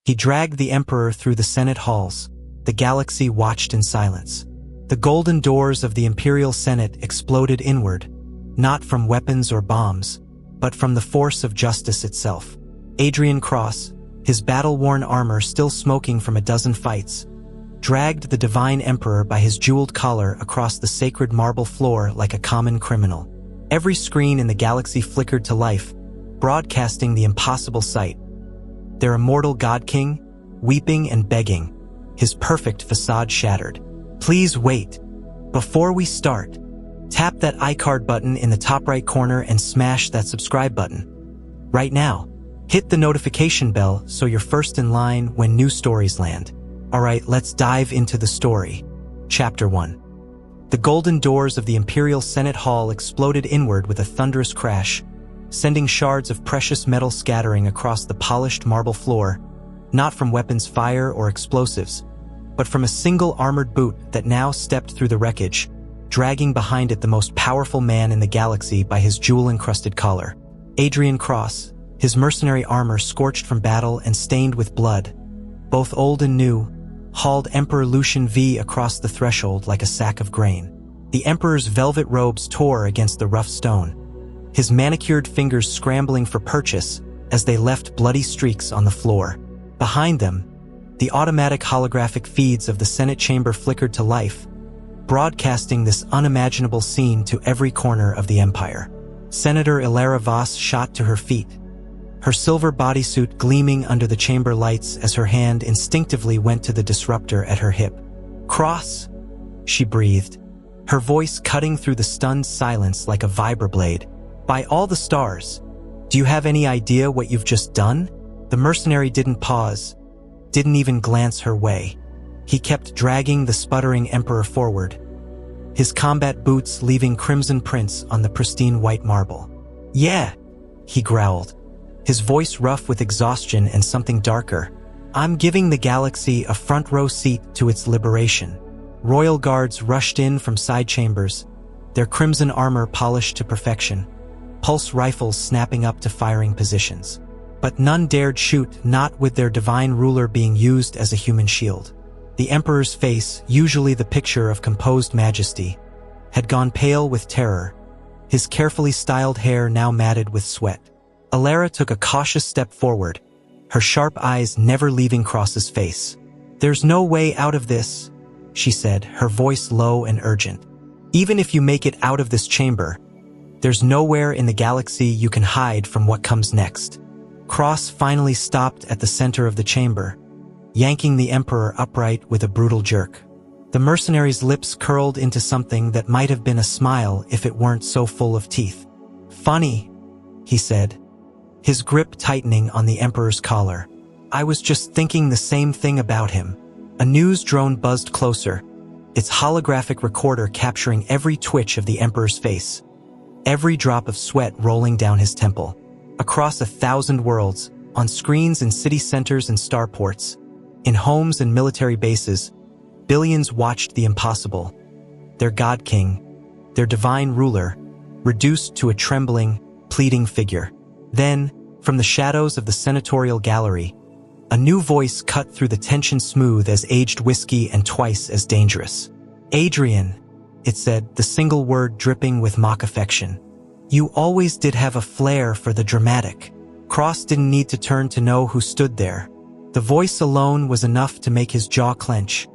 He dragged the Emperor through the Senate halls. The galaxy watched in silence. The golden doors of the Imperial Senate exploded inward, not from weapons or bombs, but from the force of justice itself. Adrian Cross, his battle-worn armor still smoking from a dozen fights, dragged the divine Emperor by his jeweled collar across the sacred marble floor like a common criminal. Every screen in the galaxy flickered to life, broadcasting the impossible sight. Their immortal God King, weeping and begging, his perfect facade shattered. Please wait. Before we start, tap that iCard button in the top right corner and smash that subscribe button. Right now, hit the notification bell so you're first in line when new stories land. Alright, let's dive into the story. Chapter 1. The golden doors of the Imperial Senate Hall exploded inward with a thunderous crash, sending shards of precious metal scattering across the polished marble floor, not from weapons fire or explosives, but from a single armored boot that now stepped through the wreckage, dragging behind it the most powerful man in the galaxy by his jewel-encrusted collar. Adrian Cross, his mercenary armor scorched from battle and stained with blood, both old and new, hauled Emperor Lucian V across the threshold like a sack of grain. The Emperor's velvet robes tore against the rough stone, his manicured fingers scrambling for purchase as they left bloody streaks on the floor. Behind them, the automatic holographic feeds of the Senate chamber flickered to life, broadcasting this unimaginable scene to every corner of the Empire. Senator Ilara Voss shot to her feet, her silver bodysuit gleaming under the chamber lights as her hand instinctively went to the disruptor at her hip. "Cross," she breathed, her voice cutting through the stunned silence like a vibroblade. "By all the stars, do you have any idea what you've just done?" The mercenary didn't pause, didn't even glance her way. He kept dragging the sputtering Emperor forward, his combat boots leaving crimson prints on the pristine white marble. "Yeah," he growled, his voice rough with exhaustion and something darker. "I'm giving the galaxy a front-row seat to its liberation." Royal guards rushed in from side chambers, their crimson armor polished to perfection, pulse rifles snapping up to firing positions. But none dared shoot, not with their divine ruler being used as a human shield. The Emperor's face, usually the picture of composed majesty, had gone pale with terror, his carefully styled hair now matted with sweat. Ilara took a cautious step forward, her sharp eyes never leaving Cross's face. "There's no way out of this," she said, her voice low and urgent. "Even if you make it out of this chamber, there's nowhere in the galaxy you can hide from what comes next." Cross finally stopped at the center of the chamber, yanking the Emperor upright with a brutal jerk. The mercenary's lips curled into something that might have been a smile if it weren't so full of teeth. "Funny," he said, his grip tightening on the Emperor's collar. "I was just thinking the same thing about him." A news drone buzzed closer, its holographic recorder capturing every twitch of the Emperor's face, every drop of sweat rolling down his temple. Across 1,000 worlds, on screens in city centers and starports, in homes and military bases, billions watched the impossible. Their God King, their divine ruler, reduced to a trembling, pleading figure. Then, from the shadows of the senatorial gallery, a new voice cut through the tension smooth as aged whiskey and twice as dangerous. "Adrian," it said, the single word dripping with mock affection. "You always did have a flair for the dramatic." Cross didn't need to turn to know who stood there. The voice alone was enough to make his jaw clench,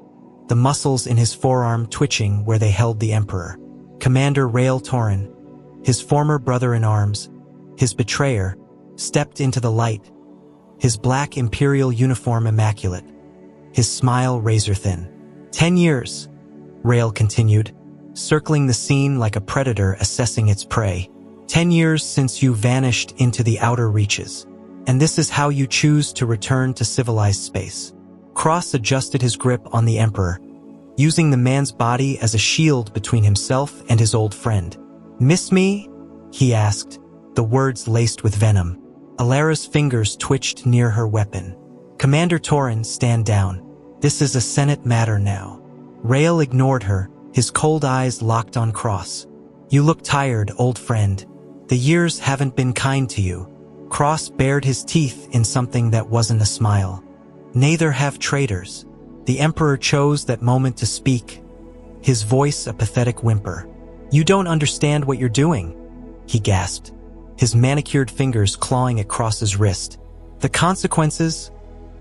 the muscles in his forearm twitching where they held the Emperor. Commander Rael Torin, his former brother-in-arms, his betrayer, stepped into the light, his black imperial uniform immaculate, his smile razor-thin. 10 years, Rael continued, circling the scene like a predator assessing its prey. 10 years since you vanished into the outer reaches. And this is how you choose to return to civilized space. Cross adjusted his grip on the Emperor, using the man's body as a shield between himself and his old friend. "Miss me?" he asked, the words laced with venom. Ilara's fingers twitched near her weapon. "Commander Torin, stand down. This is a Senate matter now." Rael ignored her, his cold eyes locked on Cross. "You look tired, old friend. The years haven't been kind to you." Cross bared his teeth in something that wasn't a smile. Neither have traitors. The Emperor chose that moment to speak, his voice a pathetic whimper. You don't understand what you're doing, he gasped, his manicured fingers clawing at Cross's wrist. The consequences?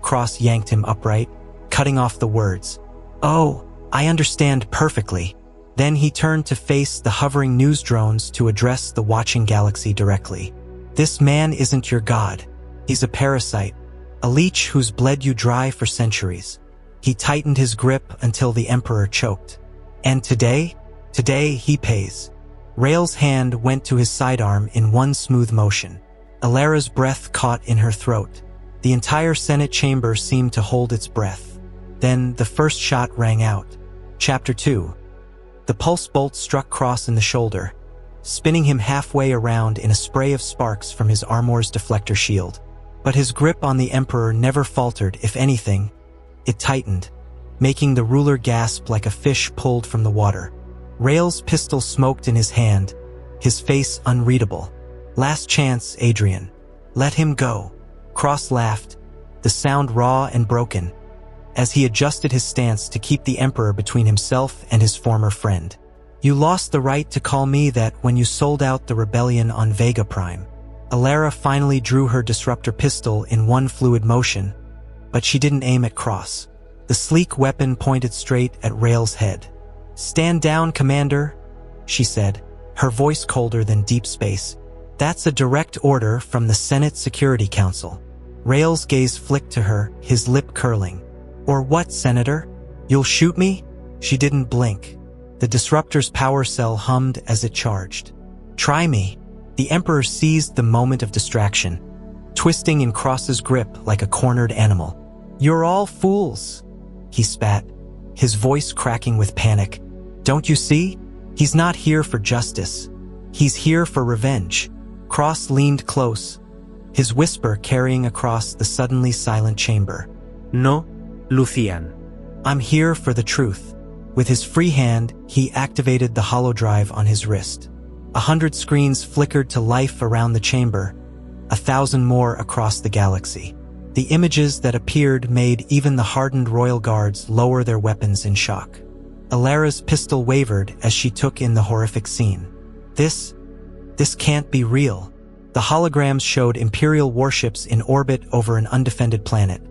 Cross yanked him upright, cutting off the words. Oh, I understand perfectly. Then he turned to face the hovering news drones to address the watching galaxy directly. This man isn't your god. He's a parasite, a leech who's bled you dry for centuries. He tightened his grip until the Emperor choked. And today he pays. Rael's hand went to his sidearm in one smooth motion. Alara's breath caught in her throat. The entire Senate chamber seemed to hold its breath. Then the first shot rang out. Chapter 2. The pulse bolt struck Cross in the shoulder, spinning him halfway around in a spray of sparks from his armor's deflector shield. But his grip on the Emperor never faltered. If anything, it tightened, making the ruler gasp like a fish pulled from the water. Rael's pistol smoked in his hand, his face unreadable. Last chance, Adrian. Let him go. Cross laughed, the sound raw and broken, as he adjusted his stance to keep the Emperor between himself and his former friend. You lost the right to call me that when you sold out the rebellion on Vega Prime. Alara finally drew her disruptor pistol in one fluid motion, but she didn't aim at Cross. The sleek weapon pointed straight at Rael's head. Stand down, Commander, she said, her voice colder than deep space. That's a direct order from the Senate Security Council. Rael's gaze flicked to her, his lip curling. Or what, Senator? You'll shoot me? She didn't blink. The disruptor's power cell hummed as it charged. Try me. The Emperor seized the moment of distraction, twisting in Cross's grip like a cornered animal. You're all fools, he spat, his voice cracking with panic. Don't you see? He's not here for justice. He's here for revenge. Cross leaned close, his whisper carrying across the suddenly silent chamber. No, Lucian. I'm here for the truth. With his free hand, he activated the holodrive on his wrist. 100 screens flickered to life around the chamber, 1,000 more across the galaxy. The images that appeared made even the hardened royal guards lower their weapons in shock. Alara's pistol wavered as she took in the horrific scene. This can't be real. The holograms showed Imperial warships in orbit over an undefended planet,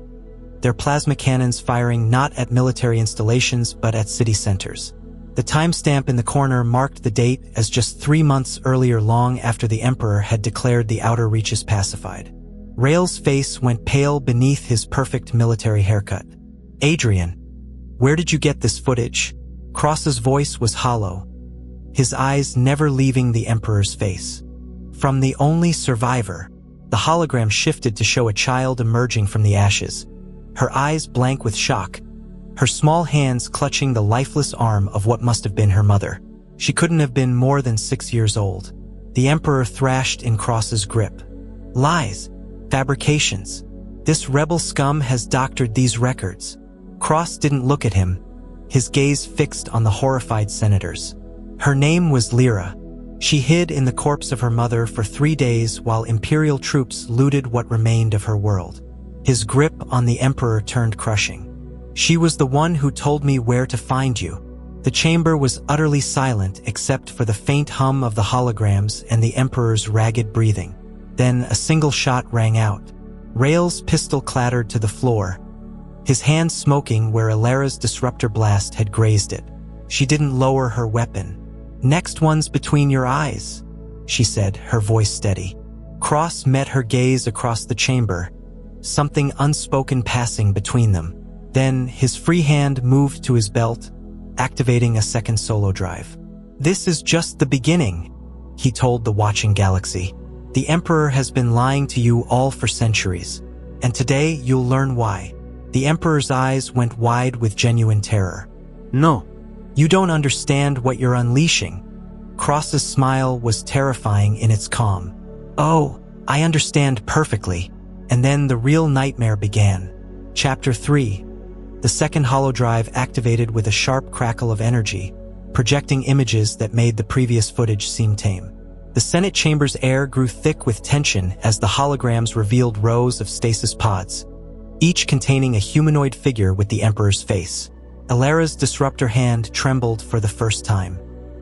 their plasma cannons firing not at military installations but at city centers. The timestamp in the corner marked the date as just 3 months earlier, long after the Emperor had declared the outer reaches pacified. Rael's face went pale beneath his perfect military haircut. Adrian, where did you get this footage? Cross's voice was hollow, his eyes never leaving the Emperor's face. From the only survivor. The hologram shifted to show a child emerging from the ashes, her eyes blank with shock, her small hands clutching the lifeless arm of what must have been her mother. She couldn't have been more than 6 years old. The Emperor thrashed in Cross's grip. Lies. Fabrications. This rebel scum has doctored these records. Cross didn't look at him, his gaze fixed on the horrified senators. Her name was Lyra. She hid in the corpse of her mother for 3 days while Imperial troops looted what remained of her world. His grip on the Emperor turned crushing. She was the one who told me where to find you. The chamber was utterly silent except for the faint hum of the holograms and the Emperor's ragged breathing. Then a single shot rang out. Rael's pistol clattered to the floor, his hand smoking where Alara's disruptor blast had grazed it. She didn't lower her weapon. Next one's between your eyes, she said, her voice steady. Cross met her gaze across the chamber, something unspoken passing between them. Then his free hand moved to his belt, activating a second solo drive. This is just the beginning, he told the watching galaxy. The Emperor has been lying to you all for centuries, and today you'll learn why. The Emperor's eyes went wide with genuine terror. No, you don't understand what you're unleashing. Cross's smile was terrifying in its calm. Oh, I understand perfectly. And then the real nightmare began. Chapter 3. The second holodrive activated with a sharp crackle of energy, projecting images that made the previous footage seem tame. The Senate chamber's air grew thick with tension as the holograms revealed rows of stasis pods, each containing a humanoid figure with the Emperor's face. Alara's disruptor hand trembled for the first time.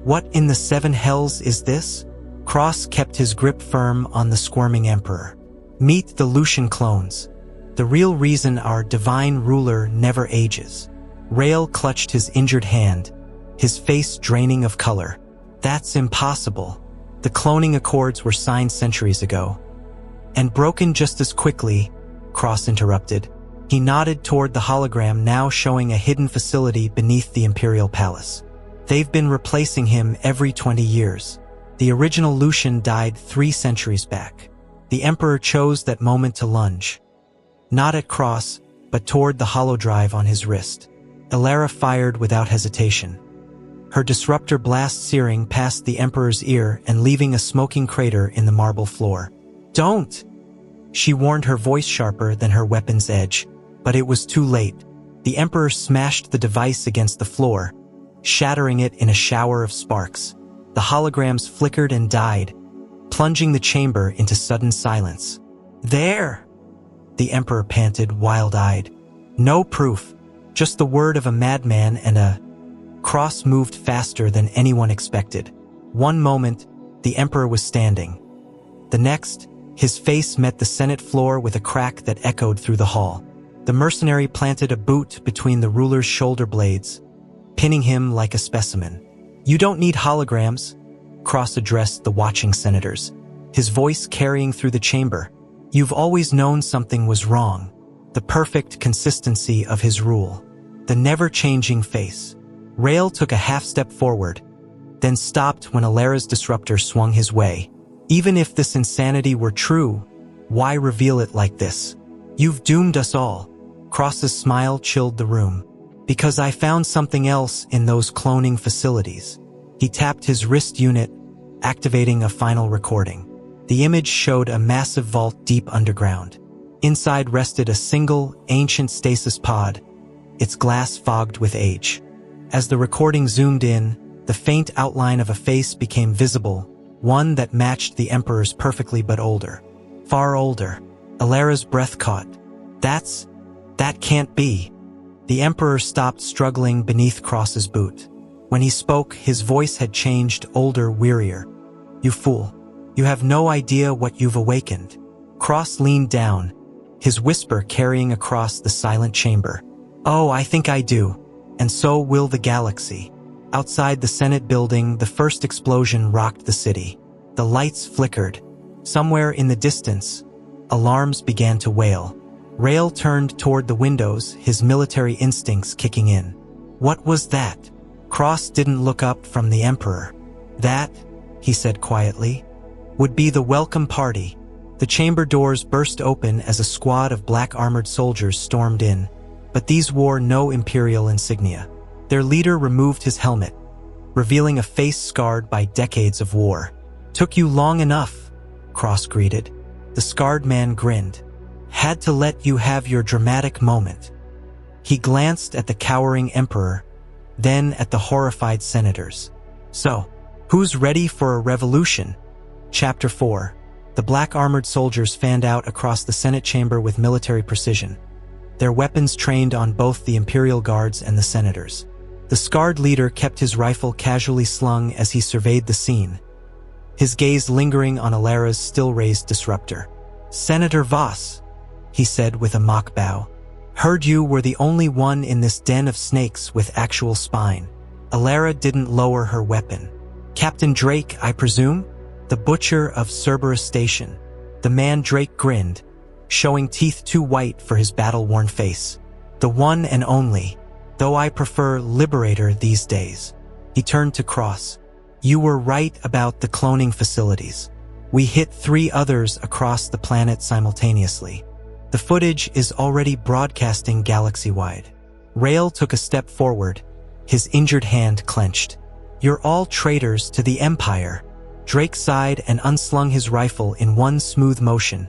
What in the seven hells is this? Cross kept his grip firm on the squirming Emperor. Meet the Lucian clones. The real reason our divine ruler never ages. Rael clutched his injured hand, his face draining of color. That's impossible. The cloning accords were signed centuries ago. And broken just as quickly, Cross interrupted. He nodded toward the hologram now showing a hidden facility beneath the Imperial Palace. They've been replacing him every 20 years. The original Lucian died 3 centuries back. The Emperor chose that moment to lunge. Not at Cross, but toward the holodrive on his wrist. Alara fired without hesitation. Her disruptor blast searing past the Emperor's ear and leaving a smoking crater in the marble floor. Don't! She warned, her voice sharper than her weapon's edge. But it was too late. The Emperor smashed the device against the floor, shattering it in a shower of sparks. The holograms flickered and died, plunging the chamber into sudden silence. There! The Emperor panted, wild-eyed. No proof, just the word of a madman, and a Cross moved faster than anyone expected. One moment, the Emperor was standing. The next, his face met the Senate floor with a crack that echoed through the hall. The mercenary planted a boot between the ruler's shoulder blades, pinning him like a specimen. You don't need holograms, Cross addressed the watching senators, his voice carrying through the chamber. You've always known something was wrong. The perfect consistency of his rule. The never-changing face. Rael took a half-step forward, then stopped when Alara's disruptor swung his way. Even if this insanity were true, why reveal it like this? You've doomed us all. Cross's smile chilled the room. Because I found something else in those cloning facilities. He tapped his wrist unit, activating a final recording. The image showed a massive vault deep underground. Inside rested a single, ancient stasis pod, its glass fogged with age. As the recording zoomed in, the faint outline of a face became visible, one that matched the Emperor's perfectly but older. Far older. Alara's breath caught. That can't be. The Emperor stopped struggling beneath Cross's boot. When he spoke, his voice had changed, older, wearier. You fool. You have no idea what you've awakened. Cross leaned down, his whisper carrying across the silent chamber. Oh, I think I do. And so will the galaxy. Outside the Senate building, the first explosion rocked the city. The lights flickered. Somewhere in the distance, alarms began to wail. Rael turned toward the windows, his military instincts kicking in. What was that? Cross didn't look up from the Emperor. That, he said quietly, would be the welcome party. The chamber doors burst open as a squad of black-armored soldiers stormed in. But these wore no Imperial insignia. Their leader removed his helmet, revealing a face scarred by decades of war. Took you long enough, Cross greeted. The scarred man grinned. Had to let you have your dramatic moment. He glanced at the cowering Emperor, then at the horrified senators. So, who's ready for a revolution? Chapter 4. The black-armored soldiers fanned out across the Senate chamber with military precision. Their weapons trained on both the Imperial Guards and the senators. The scarred leader kept his rifle casually slung as he surveyed the scene, his gaze lingering on Alara's still-raised disruptor. Senator Voss, he said with a mock bow. Heard you were the only one in this den of snakes with actual spine. Alara didn't lower her weapon. Captain Drake, I presume? The butcher of Cerberus Station. The man Drake grinned, showing teeth too white for his battle-worn face. The one and only, though I prefer Liberator these days. He turned to Cross. You were right about the cloning facilities. We hit 3 others across the planet simultaneously. The footage is already broadcasting galaxy-wide. Rael took a step forward, his injured hand clenched. You're all traitors to the Empire. Drake sighed and unslung his rifle in one smooth motion,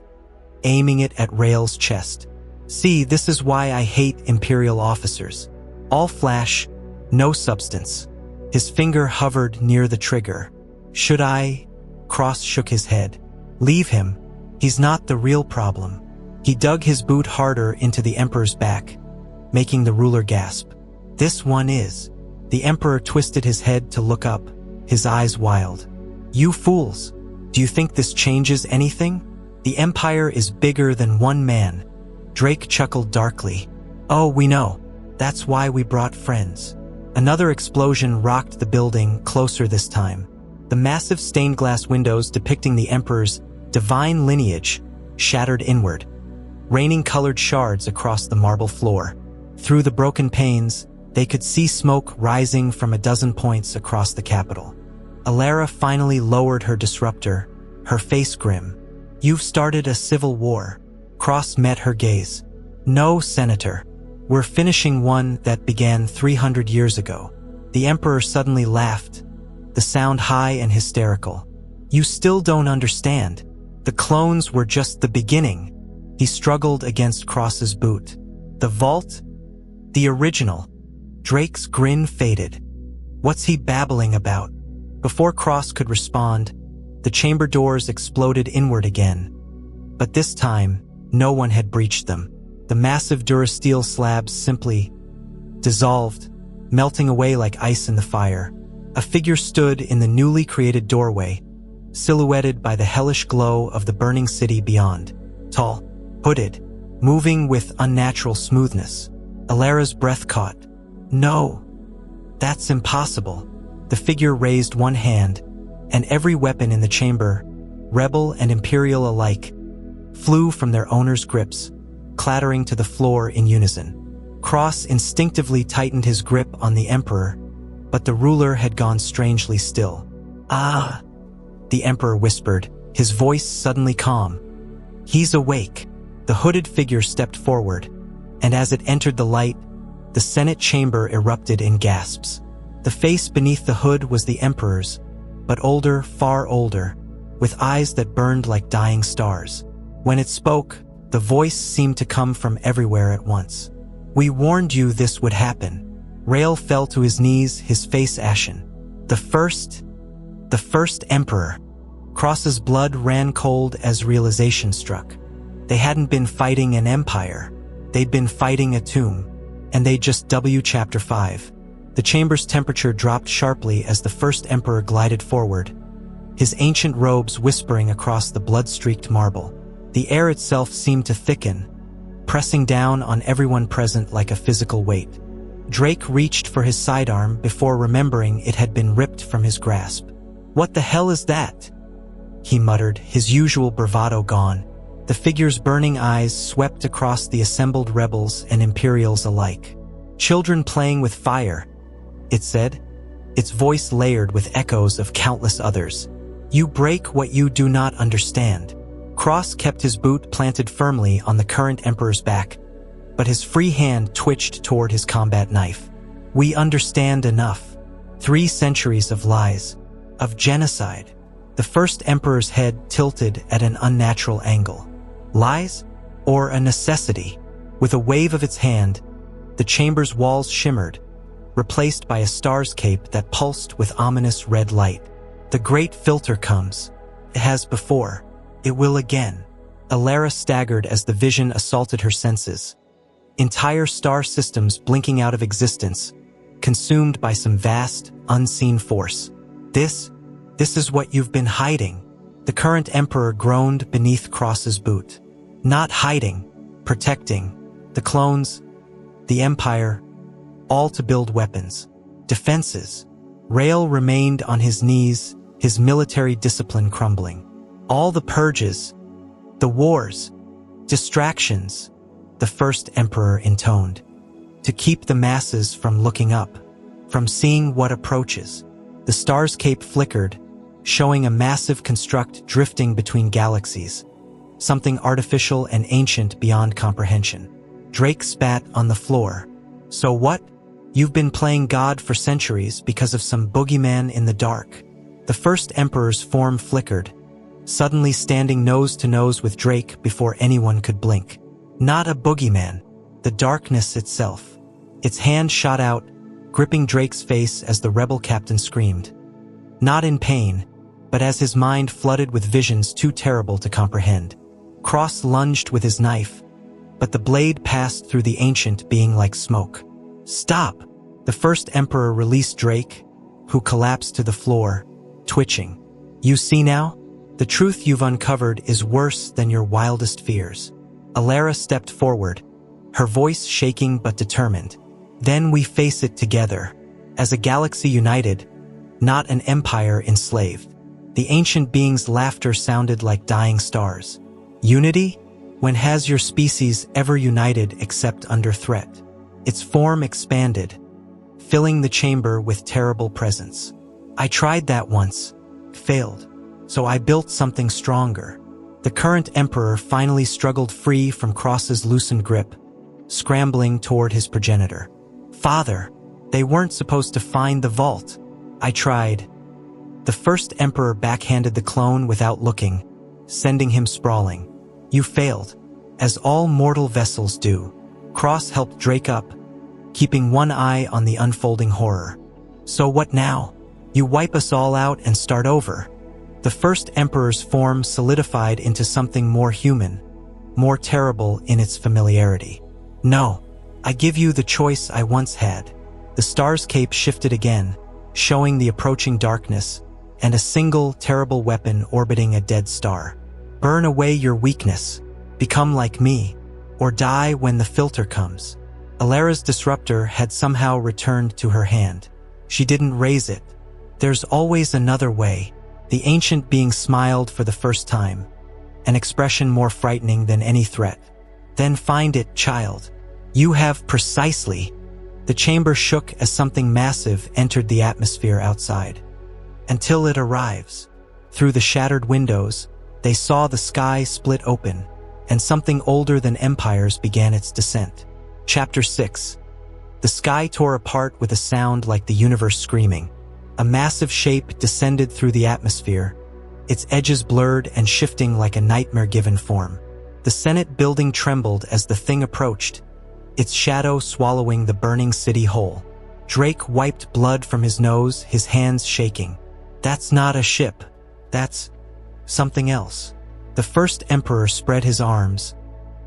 aiming it at Rael's chest. See, this is why I hate Imperial officers. All flash, no substance. His finger hovered near the trigger. Should I? Cross shook his head. Leave him. He's not the real problem. He dug his boot harder into the Emperor's back, making the ruler gasp. "This one is." The Emperor twisted his head to look up, his eyes wild. "You fools! Do you think this changes anything? The Empire is bigger than one man." Drake chuckled darkly. "Oh, we know. That's why we brought friends." Another explosion rocked the building, closer this time. The massive stained glass windows depicting the Emperor's divine lineage shattered inward, raining colored shards across the marble floor. Through the broken panes, they could see smoke rising from a dozen points across the capital. Alara finally lowered her disruptor, her face grim. "You've started a civil war." Cross met her gaze. "No, Senator. We're finishing one that began 300 years ago." The Emperor suddenly laughed, the sound high and hysterical. "You still don't understand. The clones were just the beginning." He struggled against Cross's boot. "The vault? The original." Drake's grin faded. What's he babbling about? Before Cross could respond, the chamber doors exploded inward again. But this time, no one had breached them. The massive durasteel slabs simply dissolved, melting away like ice in the fire. A figure stood in the newly created doorway, silhouetted by the hellish glow of the burning city beyond. Tall, hooded, moving with unnatural smoothness. Alara's breath caught. "No, that's impossible." The figure raised one hand, and every weapon in the chamber, rebel and imperial alike, flew from their owner's grips, clattering to the floor in unison. Cross instinctively tightened his grip on the Emperor, but the ruler had gone strangely still. "Ah," the Emperor whispered, his voice suddenly calm. "He's awake." The hooded figure stepped forward, and as it entered the light, the Senate chamber erupted in gasps. The face beneath the hood was the Emperor's, but older, far older, with eyes that burned like dying stars. When it spoke, the voice seemed to come from everywhere at once. "We warned you this would happen." Rael fell to his knees, his face ashen. The first Emperor. Cross's blood ran cold as realization struck. They hadn't been fighting an empire. They'd been fighting a tomb. And they just Chapter 5. The chamber's temperature dropped sharply as the first Emperor glided forward, his ancient robes whispering across the blood-streaked marble. The air itself seemed to thicken, pressing down on everyone present like a physical weight. Drake reached for his sidearm before remembering it had been ripped from his grasp. "What the hell is that?" he muttered, his usual bravado gone. The figure's burning eyes swept across the assembled rebels and Imperials alike. "Children playing with fire," it said, its voice layered with echoes of countless others. "You break what you do not understand." Cross kept his boot planted firmly on the current Emperor's back, but his free hand twitched toward his combat knife. "We understand enough. 3 centuries of lies, of genocide." The first Emperor's head tilted at an unnatural angle. Lies? Or a necessity? With a wave of its hand, the chamber's walls shimmered, replaced by a star's cape that pulsed with ominous red light. "The great filter comes. It has before. It will again." Alara staggered as the vision assaulted her senses. Entire star systems blinking out of existence, consumed by some vast, unseen force. This is what you've been hiding." The current Emperor groaned beneath Cross's boot. "Not hiding, protecting. The clones, the Empire, all to build weapons, defenses." Rael remained on his knees, his military discipline crumbling. "All the purges, the wars, distractions," the first Emperor intoned, "to keep the masses from looking up, from seeing what approaches." The star's cape flickered, showing a massive construct drifting between galaxies, something artificial and ancient beyond comprehension. Drake spat on the floor. "So what? You've been playing God for centuries because of some boogeyman in the dark." The first Emperor's form flickered, suddenly standing nose to nose with Drake before anyone could blink. Not a boogeyman, the darkness itself. Its hand shot out, gripping Drake's face as the rebel captain screamed. Not in pain, but as his mind flooded with visions too terrible to comprehend. Cross lunged with his knife, but the blade passed through the ancient being like smoke. "Stop!" The first Emperor released Drake, who collapsed to the floor, twitching. "You see now? The truth you've uncovered is worse than your wildest fears." Alara stepped forward, her voice shaking but determined. "Then we face it together, as a galaxy united, not an empire enslaved." The ancient being's laughter sounded like dying stars. "Unity? When has your species ever united except under threat?" Its form expanded, filling the chamber with terrible presence. "I tried that once, failed, so I built something stronger." The current Emperor finally struggled free from Cross's loosened grip, scrambling toward his progenitor. "Father, they weren't supposed to find the vault." "I tried." The first Emperor backhanded the clone without looking, sending him sprawling. "You failed, as all mortal vessels do." Cross helped Drake up, keeping one eye on the unfolding horror. "So what now? You wipe us all out and start over?" The first Emperor's form solidified into something more human, more terrible in its familiarity. "No, I give you the choice I once had." The star's cape shifted again, showing the approaching darkness and a single terrible weapon orbiting a dead star. "Burn away your weakness, become like me, or die when the filter comes." Alara's disruptor had somehow returned to her hand. She didn't raise it. "There's always another way." The ancient being smiled for the first time, an expression more frightening than any threat. "Then find it, child. You have precisely." The chamber shook as something massive entered the atmosphere outside. "Until it arrives." Through the shattered windows, they saw the sky split open, and something older than empires began its descent. Chapter 6. The sky tore apart with a sound like the universe screaming. A massive shape descended through the atmosphere, its edges blurred and shifting like a nightmare-given form. The Senate building trembled as the thing approached, its shadow swallowing the burning city whole. Drake wiped blood from his nose, his hands shaking. "That's not a ship. That's something else." The first Emperor spread his arms,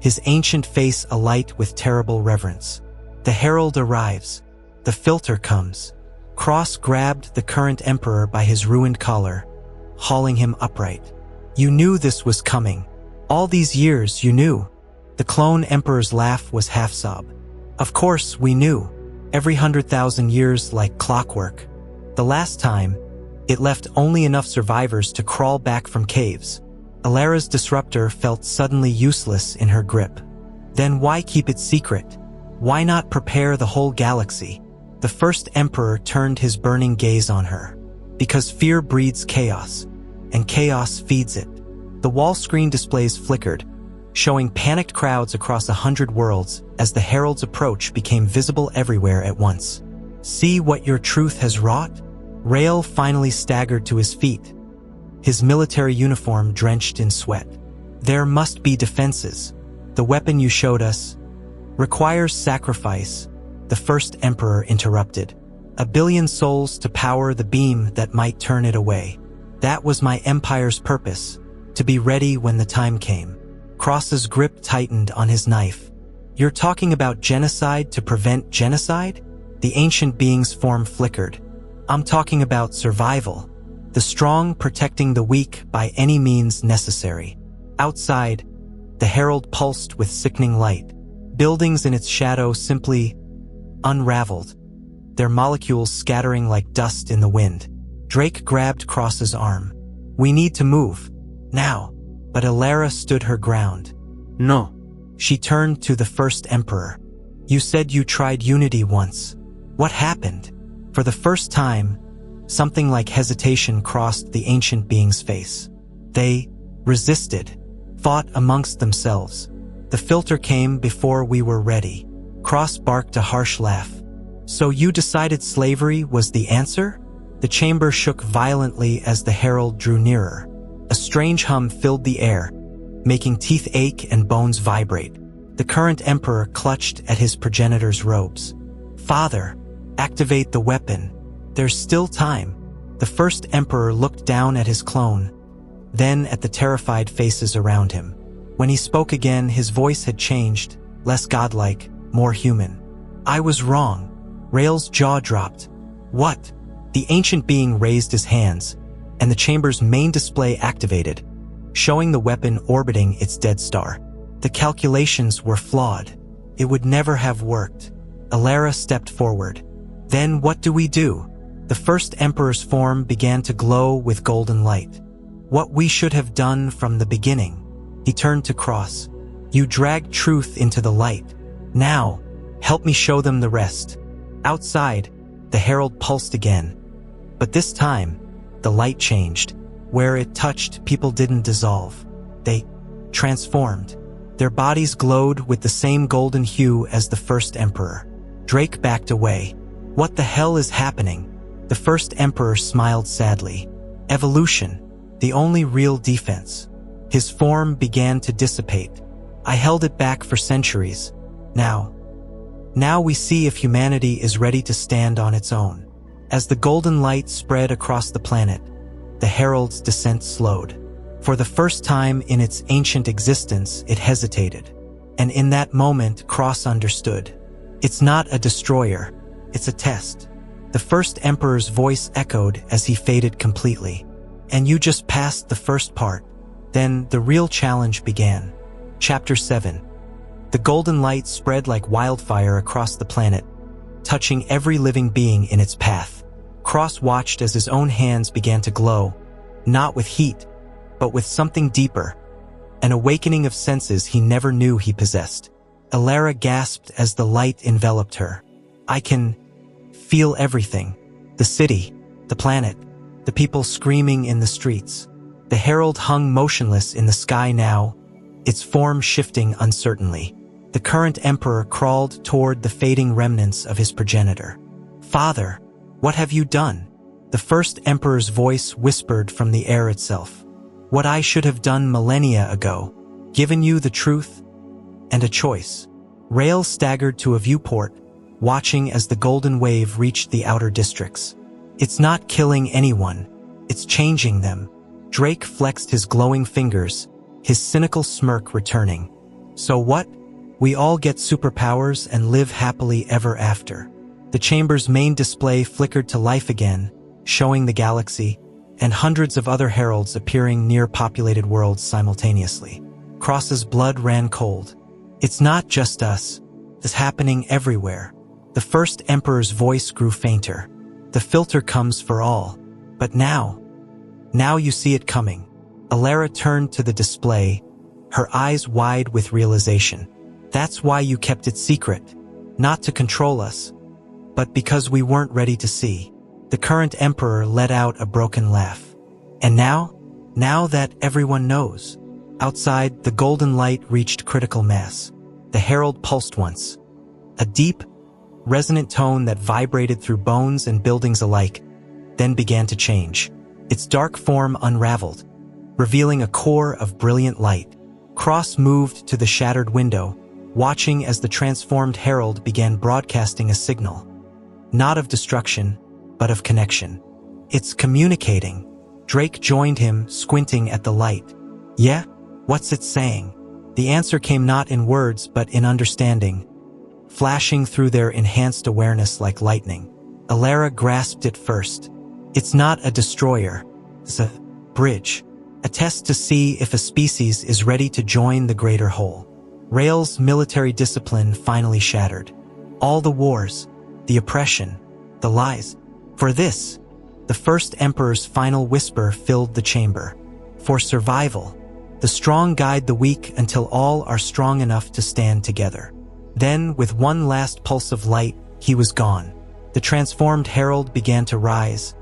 his ancient face alight with terrible reverence. "The herald arrives. The filter comes." Cross grabbed the current Emperor by his ruined collar, hauling him upright. "You knew this was coming. All these years you knew." The clone Emperor's laugh was half-sob. "Of course we knew. Every 100,000 years like clockwork. The last time, it left only enough survivors to crawl back from caves." Alara's disruptor felt suddenly useless in her grip. "Then why keep it secret? Why not prepare the whole galaxy?" The first Emperor turned his burning gaze on her. "Because fear breeds chaos, and chaos feeds it." The wall screen displays flickered, showing panicked crowds across 100 worlds as the herald's approach became visible everywhere at once. "See what your truth has wrought?" Rael finally staggered to his feet, his military uniform drenched in sweat. "There must be defenses. The weapon you showed us requires sacrifice." The first Emperor interrupted. "1 billion souls to power the beam that might turn it away. That was my empire's purpose, to be ready when the time came." Cross's grip tightened on his knife. "You're talking about genocide to prevent genocide?" The ancient being's form flickered. "I'm talking about survival. The strong protecting the weak by any means necessary." Outside, the herald pulsed with sickening light. Buildings in its shadow simply unraveled, their molecules scattering like dust in the wind. Drake grabbed Cross's arm. "We need to move. Now." But Alara stood her ground. No. She turned to the first Emperor. "You said you tried unity once. What happened?" For the first time, something like hesitation crossed the ancient being's face. "They resisted, fought amongst themselves. The filter came before we were ready." Cross barked a harsh laugh. "So you decided slavery was the answer?" The chamber shook violently as the herald drew nearer. A strange hum filled the air, making teeth ache and bones vibrate. The current Emperor clutched at his progenitor's robes. "Father, activate the weapon. There's still time." The first Emperor looked down at his clone, then at the terrified faces around him. When he spoke again, his voice had changed, less godlike, more human. "I was wrong." Rael's jaw dropped. "What?" The ancient being raised his hands, and the chamber's main display activated, showing the weapon orbiting its dead star. The calculations were flawed. It would never have worked. Alara stepped forward. "Then what do we do?" The first Emperor's form began to glow with golden light. "What we should have done from the beginning." He turned to Cross. "You dragged truth into the light. Now, help me show them the rest." Outside, the herald pulsed again. But this time, the light changed. Where it touched, people didn't dissolve. They transformed. Their bodies glowed with the same golden hue as the first Emperor. Drake backed away. "What the hell is happening?" The first Emperor smiled sadly. "Evolution, the only real defense." His form began to dissipate. "I held it back for centuries. Now we see if humanity is ready to stand on its own." As the golden light spread across the planet, the herald's descent slowed. For the first time in its ancient existence, it hesitated. And in that moment, Cross understood. It's not a destroyer, it's a test. The first Emperor's voice echoed as he faded completely. "And you just passed the first part." Then the real challenge began. Chapter 7. The golden light spread like wildfire across the planet, touching every living being in its path. Cross watched as his own hands began to glow, not with heat, but with something deeper, an awakening of senses he never knew he possessed. Alara gasped as the light enveloped her. "I can feel everything. The city, the planet, the people screaming in the streets." The herald hung motionless in the sky now, its form shifting uncertainly. The current Emperor crawled toward the fading remnants of his progenitor. "Father, what have you done?" The first Emperor's voice whispered from the air itself. "What I should have done millennia ago, given you the truth and a choice." Rael staggered to a viewport, watching as the golden wave reached the outer districts. "It's not killing anyone, it's changing them." Drake flexed his glowing fingers, his cynical smirk returning. "So what? We all get superpowers and live happily ever after." The chamber's main display flickered to life again, showing the galaxy, and hundreds of other heralds appearing near populated worlds simultaneously. Cross's blood ran cold. "It's not just us. It's happening everywhere." The first Emperor's voice grew fainter. "The filter comes for all. But now you see it coming." Alara turned to the display, her eyes wide with realization. "That's why you kept it secret. Not to control us, but because we weren't ready to see." The current Emperor let out a broken laugh. "And now that everyone knows." Outside, the golden light reached critical mass. The herald pulsed once. A deep, resonant tone that vibrated through bones and buildings alike, then began to change. Its dark form unraveled, revealing a core of brilliant light. Cross moved to the shattered window, watching as the transformed herald began broadcasting a signal. Not of destruction, but of connection. "It's communicating." Drake joined him, squinting at the light. "Yeah? What's it saying?" The answer came not in words, but in understanding, flashing through their enhanced awareness like lightning. Alara grasped it first. "It's not a destroyer. It's a bridge. A test to see if a species is ready to join the greater whole." Rael's military discipline finally shattered. All the wars, the oppression, the lies. For this, the first Emperor's final whisper filled the chamber. For survival, the strong guide the weak until all are strong enough to stand together. Then, with one last pulse of light, he was gone. The transformed herald began to rise,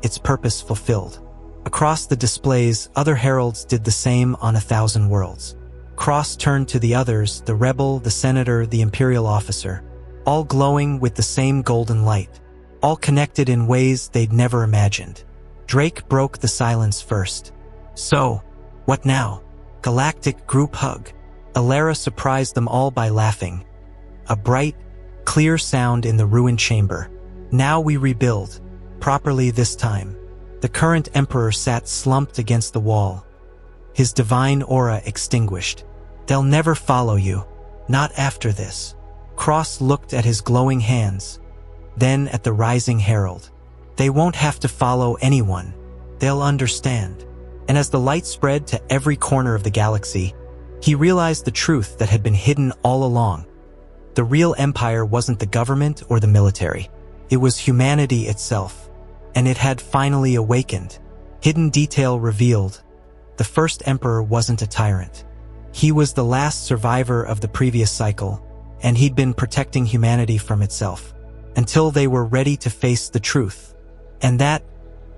its purpose fulfilled. Across the displays, other heralds did the same on 1,000 worlds. Cross turned to the others, the rebel, the senator, the imperial officer, all glowing with the same golden light, all connected in ways they'd never imagined. Drake broke the silence first. "So, what now?" Galactic group hug. Alara surprised them all by laughing. A bright, clear sound in the ruined chamber. "Now we rebuild. Properly this time." The current Emperor sat slumped against the wall, his divine aura extinguished. They'll never follow you. Not after this. Cross looked at his glowing hands, then at the rising herald. They won't have to follow anyone. They'll understand. And as the light spread to every corner of the galaxy, he realized the truth that had been hidden all along. The real empire wasn't the government or the military. It was humanity itself. And it had finally awakened. Hidden detail revealed. The first emperor wasn't a tyrant. He was the last survivor of the previous cycle, and he'd been protecting humanity from itself, until they were ready to face the truth. And that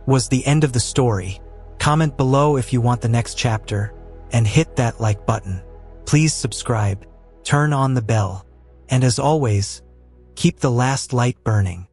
was the end of the story. Comment below if you want the next chapter, and hit that like button. Please subscribe, turn on the bell, and as always, keep the last light burning.